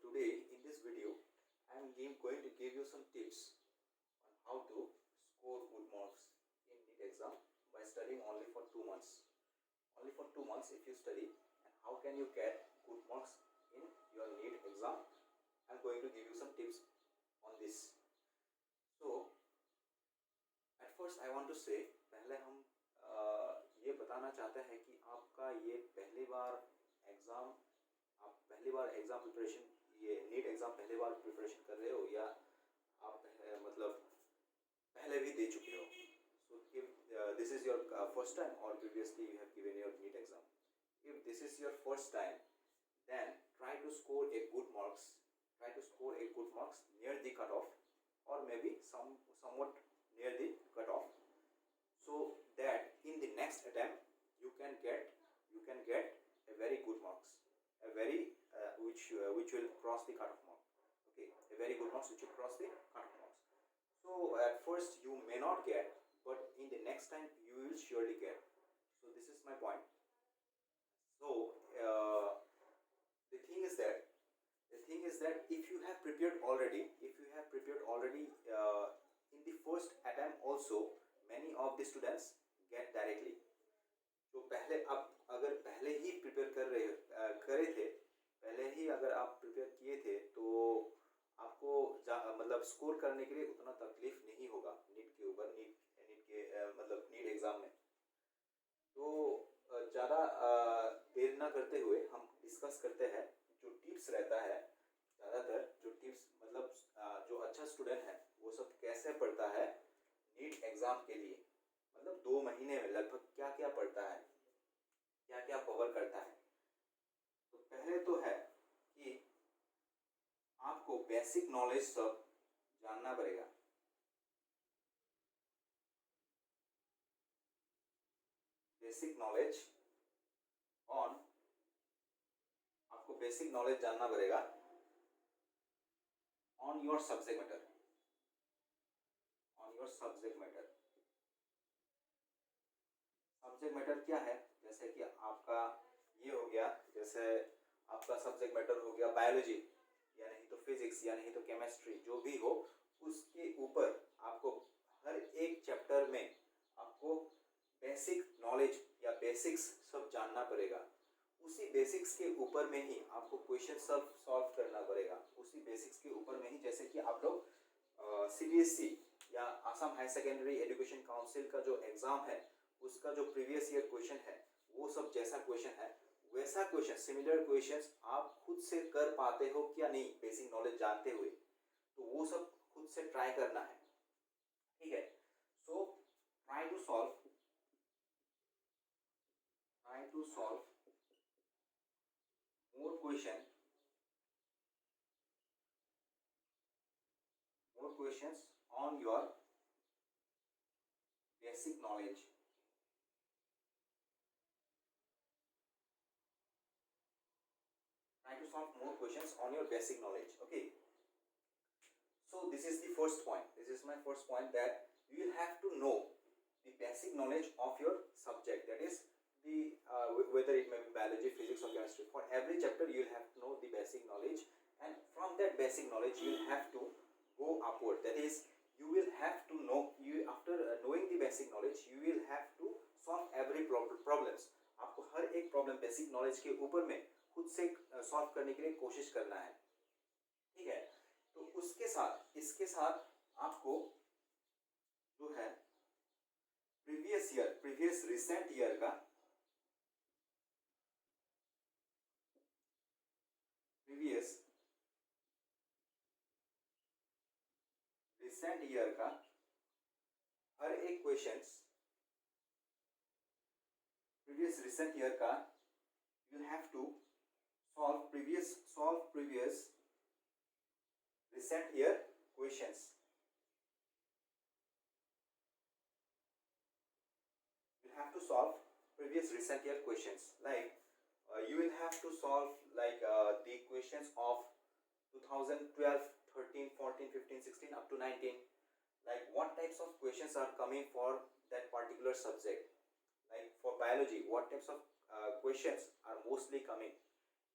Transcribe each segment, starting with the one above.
today in this video I am going to give you some tips on how to score good marks in NEET exam by studying only for 2 months. Only for 2 months if you study, and how can you get good marks in your NEET exam. I am going to give you some tips on this. So at first I want to say, पहले हम ये बताना चाहते हैं कि आपका ये पहली बार एग्ज़ाम, आप पहली बार एग्ज़ाम प्रिपरेशन, ये नीट एग्ज़ाम पहली बार प्रिपरेशन कर रहे हो या आप मतलब पहले भी दे चुके हो. So if this is your first time or previously you have given your NEET exam, if this is your first time, then try to score a good marks. Try to score a good marks near the cutoff, or maybe somewhat near the cutoff, so that in the next attempt you can get a very good marks, a very which will cross the cutoff mark. Okay, a very good marks which will cross the cutoff marks. So at first you may not get, but in the next time you will surely get. So this is my point. So the thing is that if you have prepared already, in the first attempt also, many of the students get directly. तो पहले आप अगर पहले ही prepare करे थे, पहले ही अगर आप प्रिपेयर किए थे, तो आपको मतलब स्कोर करने के लिए उतना तकलीफ नहीं होगा नीट के ऊपर, नीट के मतलब नीट एग्ज़ाम में. तो ज़्यादा देर ना करते हुए हम डिस्कस करते हैं जो टिप्स रहता है. ज़्यादातर जो टिप्स मतलब जो अच्छा स्टूडेंट है वो सब कैसे पढ़ता है नीट एग्ज़ाम के लिए, मतलब 2 महीने में लगभग क्या क्या पढ़ता है, क्या क्या कवर करता है. तो पहले तो है कि आपको बेसिक नॉलेज सब जानना पड़ेगा. बेसिक नॉलेज आपको बेसिक नॉलेज जानना पड़ेगा on your subject matter. Subject matter क्या है? जैसे कि आपका ये हो गया, जैसे आपका सब्जेक्ट मैटर हो गया बायोलॉजी, या नहीं तो फिजिक्स, या नहीं तो केमिस्ट्री, जो भी हो उसके ऊपर आपको हर एक चैप्टर में आपको बेसिक नॉलेज या बेसिक्स सब जानना पड़ेगा. उसी बेसिक्स के ऊपर में ही आपको क्वेश्चन सब सॉल्व करना पड़ेगा. उसी बेसिक्स के ऊपर में ही, जैसे कि आप लोग CBSE या Assam higher secondary education council का जो एग्ज़ाम है उसका जो प्रीवियस ईयर क्वेश्चन है, वो सब जैसा क्वेश्चन है वैसा क्वेश्चन, सिमिलर क्वेश्चंस आप खुद से कर पाते हो क्या नहीं बेसिक नॉलेज जानते हुए, तो वो सब खुद से ट्राई करना है. ठीक है. So try to solve more questions on your basic knowledge. Try to solve more questions on your basic knowledge. Okay. So this is the first point. This is my first point, that you will have to know the basic knowledge of your subject. That is the whether it may be biology, physics or chemistry. For every chapter you will have to know the basic knowledge, and from that basic knowledge you will have to go upward. That is, you will have to know, after knowing the basic knowledge you will have to solve every problems. आपको हर एक problem basic knowledge के ऊपर में खुद से solve करने के लिए कोशिश करना है. ठीक है. तो इसके साथ आपको जो है प्रीवियस रिसेंट ईयर का हर एक क्वेश्चंस प्रीवियस रिसेंट ईयर का you will have to solve previous recent year questions. You will have to solve previous recent year questions, like you will have to solve like the questions of 2012, 13, 14, 15, 16 up to 19. Like what types of questions are coming for that particular subject. Like for biology, what types of questions are mostly coming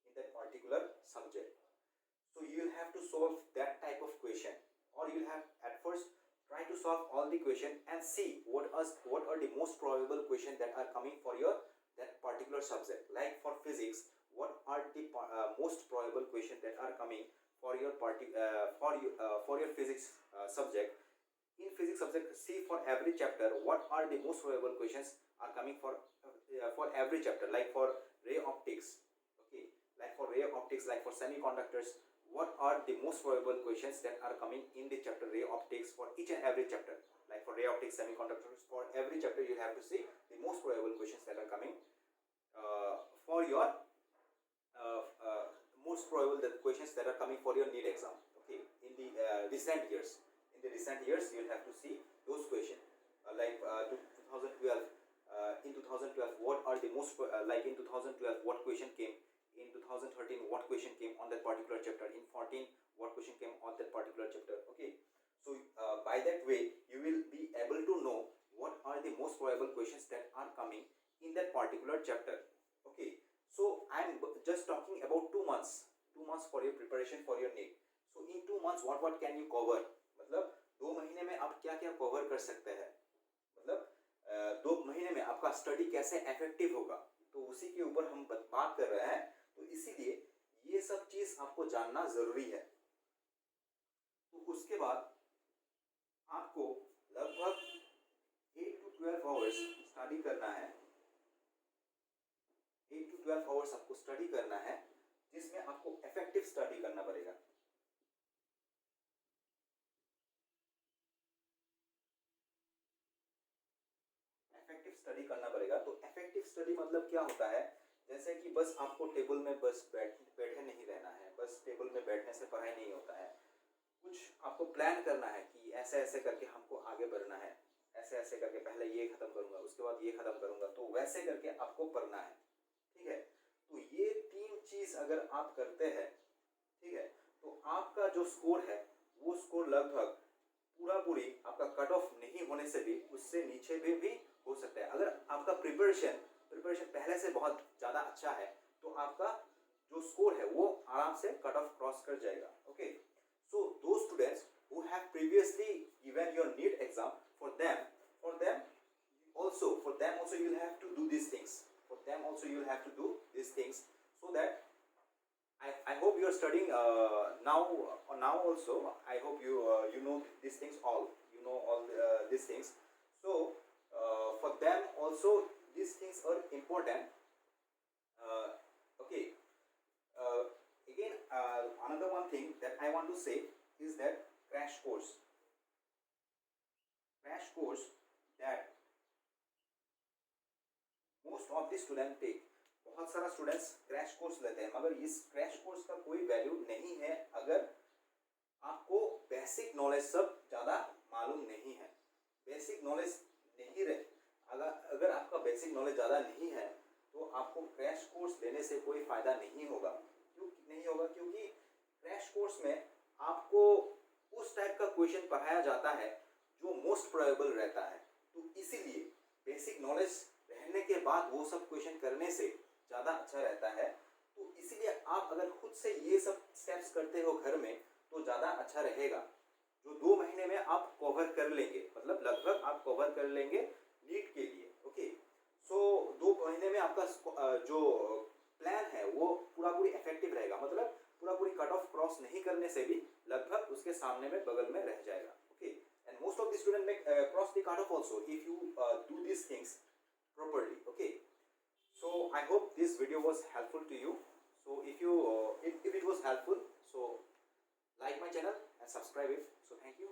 in that particular subject. So you will have to solve that type of question, or you will have at first try to solve all the question and see what are the most probable question that are coming for your that particular subject. Like for physics, what are the most probable question that are coming for your for your physics subject. In physics subject, see for every chapter what are the most probable questions are coming for every chapter. Like for ray optics, okay, like for ray optics, like for semiconductors, what are the most probable questions that are coming in the chapter ray optics for each and every chapter. Like for ray optics, semiconductors, for every chapter you have to see the most probable questions that are coming for your most probable the questions that are coming for your NEET exam. Okay, in the recent years, you'll have to see those questions. Like 2012, in 2012, what are the most like in 2012, what question came? In 2013, what question came on that particular chapter? In 14, what question came on that particular chapter? Okay, so by that way, you will be able to know what are the most probable questions that are coming in that particular chapter. Okay, so I am just talking about 2 months. 2 months for your preparation for your NEET. So in 2 months, what can you cover? मतलब 2 महीने में आप क्या क्या cover कर सकते हैं? मतलब 2 महीने में आपका स्टडी कैसे इफेक्टिव होगा, तो उसी के ऊपर हम बात कर रहे हैं. तो इसीलिए ये सब चीज आपको जानना जरूरी है. तो उसके बाद आपको लगभग 8 to 12 आवर्स स्टडी करना है. 8 to 12 आवर्स आपको स्टडी करना है, जिसमें आपको इफेक्टिव स्टडी करना पड़ेगा. इफेक्टिव स्टडी करना पड़ेगा. तो इफेक्टिव स्टडी मतलब क्या होता है? जैसे कि बस आपको टेबल में बस बैठे नहीं रहना है. बस टेबल में बैठने से पढ़ाई नहीं होता है. कुछ आपको प्लान करना है कि ऐसे ऐसे करके हमको आगे बढ़ना है. ऐसे ऐसे करके पहले ये खत्म करूंगा, उसके बाद ये खत्म करूंगा. तो वैसे करके आपको पढ़ना है. ठीक है. तो ये 3 चीज अगर आप करते हैं, ठीक है, तो आपका जो स्कोर है वो स्कोर लगभग पूरी आपका कट ऑफ नहीं होने से भी उससे नीचे भी हो सकता है. अगर आपका प्रिपरेशन पहले से बहुत ज्यादा अच्छा है, तो आपका जो स्कोर है वो आराम से कट ऑफ क्रॉस कर जाएगा. ओके, सो दो students who have previously given your NEET exam, for them also you will have to do these things. So that I hope you are studying now also. I hope you know these things all. You know all these things. So for them also these things are important. Okay. Again, another one thing that I want to say is that crash course that most of the students take. बहुत सारा students crash course लेते हैं, मगर इस crash course का कोई value नहीं है अगर आपको बेसिक नॉलेज सब ज़्यादा मालूम नहीं है. बेसिक नॉलेज नहीं रहे, अगर आपका बेसिक नॉलेज ज़्यादा नहीं है, तो आपको क्रैश कोर्स लेने से कोई फ़ायदा नहीं होगा. क्यों नहीं होगा? क्योंकि क्रैश कोर्स में आपको उस टाइप का क्वेश्चन पढ़ाया जाता है जो मोस्ट प्रोबेबल रहता है. तो इसीलिए बेसिक नॉलेज रहने के बाद वो सब क्वेश्चन करने से ज़्यादा अच्छा रहता है. तो इसीलिए आप अगर खुद से ये सब स्टेप्स करते हो घर में, तो ज़्यादा अच्छा रहेगा. जो 2 महीने में आप कवर कर लेंगे, मतलब लगभग आप कवर कर लेंगे नीट के लिए. ओके, सो 2 महीने में आपका जो प्लान है वो पूरी इफेक्टिव रहेगा. मतलब पूरी कट ऑफ क्रॉस नहीं करने से भी लगभग उसके सामने में बगल में रह जाएगा. Okay, and most of the student में cross the cut off also if you do this things properly. Okay, so I hope this video was helpful to you. So if it was helpful, so like my channel and subscribe it. So thank you.